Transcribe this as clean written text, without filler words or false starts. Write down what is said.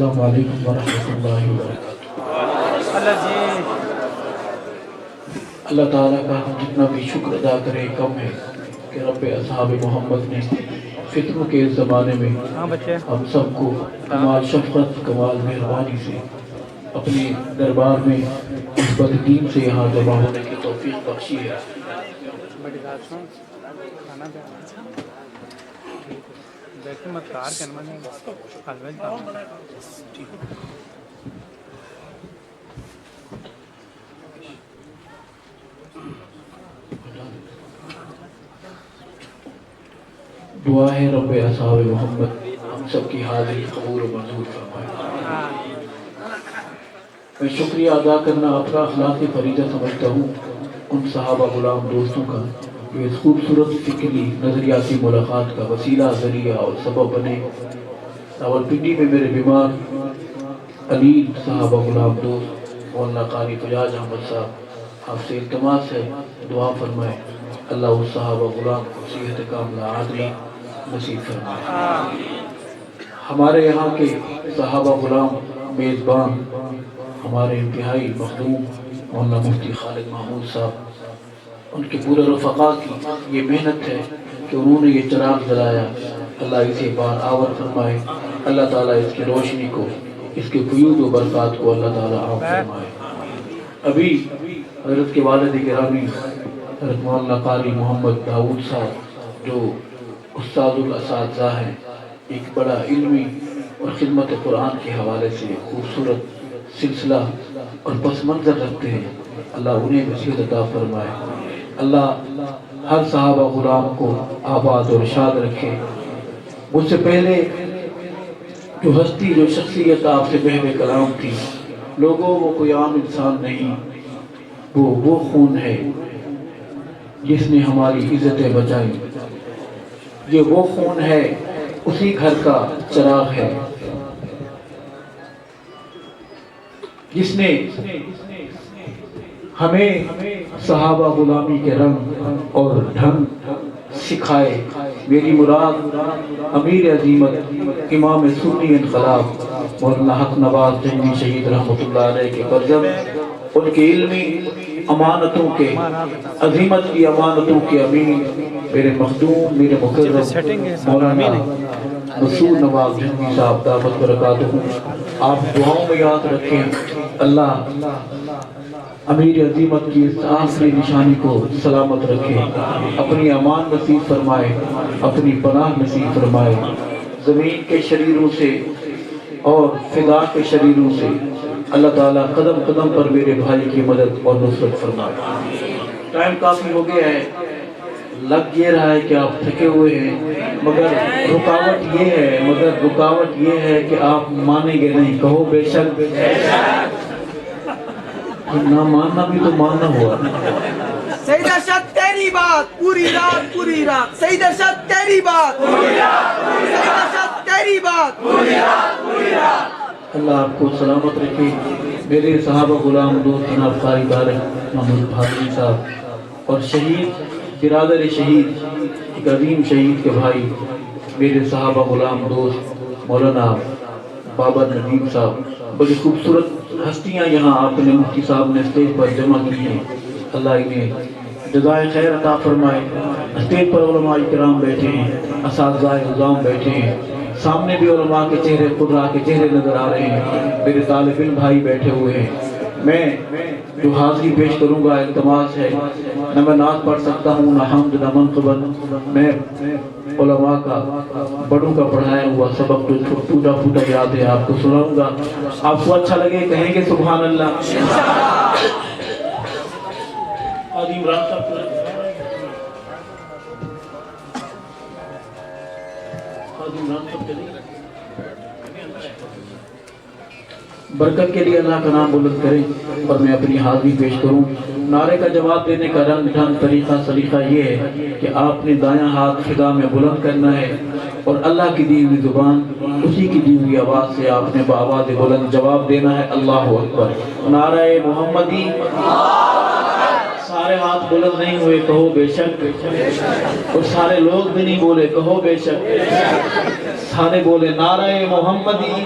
السلام علیکم ورحمۃ اللہ وبرکاتہ۔ اللہ تعالیٰ کا ہم جتنا بھی شکر ادا کریں کم ہے کہ رب اصحاب محمد نے فتنوں کے اس زمانے میں ہم سب کو کمال شفقت کمال مہربانی سے اپنے دربار میں اس بددین سے یہاں جمع ہونے کی توفیق بخشی ہے۔ دعا ہے رب اصحاب محمد ہم سب کی حاضری قبول و منظور فرمائے۔ میں شکریہ ادا کرنا اپنا اخلاقی فریضہ سمجھتا ہوں ان صحابہ غلام دوستوں کا جو اس خوبصورت فکری نظریاتی ملاقات کا وسیلہ ذریعہ اور سبب بنے۔ راولپنڈی میں میرے بیمار علی صحابہ غلام دوست مولانا قاری فیاض احمد صاحب آپ سے التماس ہے دعا فرمائے اللہ اس صحابہ غلام کو صحت کاملہ عاجلہ نصیب فرمائے۔ ہمارے یہاں کے صحابہ غلام میزبان ہمارے انتہائی مخدوم مولانا مفتی خالد محمود صاحب ان کے پورے رفقا کی یہ محنت ہے کہ انہوں نے یہ چراغ جلایا، اللہ اسے بار آور فرمائے، اللہ تعالیٰ اس کی روشنی کو اس کے فیوض و برکات کو اللہ تعالیٰ عام فرمائے۔ ابھی حضرت کے والد گرامی حضرت مولانا قاری محمد داؤد صاحب جو استاد الاساتذہ ہیں، ایک بڑا علمی اور خدمت قرآن کے حوالے سے خوبصورت سلسلہ اور پس منظر رکھتے ہیں، اللہ انہیں نصیحت عطا فرمائے، اللہ ہر صحابہ غلام کو آباد اور شاد رکھے۔ مجھ سے پہلے جو ہستی جو شخصیت آپ سے بہر کلام تھی، لوگوں وہ کوئی عام انسان نہیں، وہ خون ہے جس نے ہماری عزتیں بچائی، یہ وہ خون ہے اسی گھر کا چراغ ہے جس نے ہمیں صحابہ غلامی کے رنگ اور ڈھنگ سکھائے۔ میری مراد امیر عظیمت امام سنی انقلاب مولانا حق نواز جنگی شہید رحمۃ اللہ علیہ کے برجم ان کے علمی امانتوں کے عظیمت کی امانتوں کے امین میرے مخدوم میرے مکرم مولانا مسعود نواب جنگی صاحب دعوت برکاتہ، آپ دعاؤں میں یاد رکھیں اللہ امیر عظیمت کی اس آخری نشانی کو سلامت رکھے، اپنی امان نصیب فرمائے، اپنی پناہ نصیب فرمائے، زمین کے شریروں سے اور فضا کے شریروں سے اللہ تعالیٰ قدم قدم پر میرے بھائی کی مدد اور نصرت فرمائے۔ ٹائم کافی ہو گیا ہے، لگ یہ رہا ہے کہ آپ تھکے ہوئے ہیں، مگر رکاوٹ یہ ہے کہ آپ مانیں گے نہیں، کہو بے شک، نہ ماننا بھی تو ماننا ہوا۔ سید ارشد تیری بات پوری رات پوری رات، سید ارشد تیری بات پوری رات پوری رات، سید ارشد تیری بات پوری رات پوری رات۔ اللہ آپ کو سلامت رکھے۔ میرے صحابہ غلام دوست جناب قاری طارق محمود بھاگی صاحب اور شہید برادر شہید ایک عظیم شہید کے بھائی میرے صحابہ غلام دوست مولانا بابر ندیم صاحب، بڑی خوبصورت ہستیاں یہاں آپ نے مفتی صاحب نے اسٹیج پر جمع کی ہیں، اللہ انہیں جزائے خیر عطا فرمائے۔ اسٹیج پر علماء کرام بیٹھے ہیں، اساتذہ نظام بیٹھے ہیں، سامنے بھی علماء کے چہرے قرا کے چہرے نظر آ رہے ہیں، میرے طالب علم بھائی بیٹھے ہوئے ہیں۔ میں جو حاضری پیش کروں گا التماس ہے، نہ میں نعت پڑھ سکتا ہوں نہ حمد نہ منقبت، میں علماء کا بڑوں کا پڑھایا ہوا سبق جو ٹوٹا پھوٹا یاد ہے آپ کو سناؤں گا، آپ کو اچھا لگے کہیں گے سبحان اللہ۔ عظیم رام صاحب برکت کے لیے اللہ کا نام بلند کریں اور میں اپنی حاضری پیش کروں۔ نعرے کا جواب دینے کا رنگ ڈھنگ طریقہ سلیقہ یہ ہے کہ آپ نے دایاں ہاتھ فضا میں بلند کرنا ہے اور اللہ کی دی ہوئی زبان اسی کی دی ہوئی آواز سے آپ نے بآواز بلند جواب دینا ہے اللہ اکبر، نعرہ محمدی۔ سارے ہاتھ بلند نہیں ہوئے، کہو بے شک، اور سارے لوگ بھی نہیں بولے، کہو بے شک، سارے بولے نعرہ محمدی۔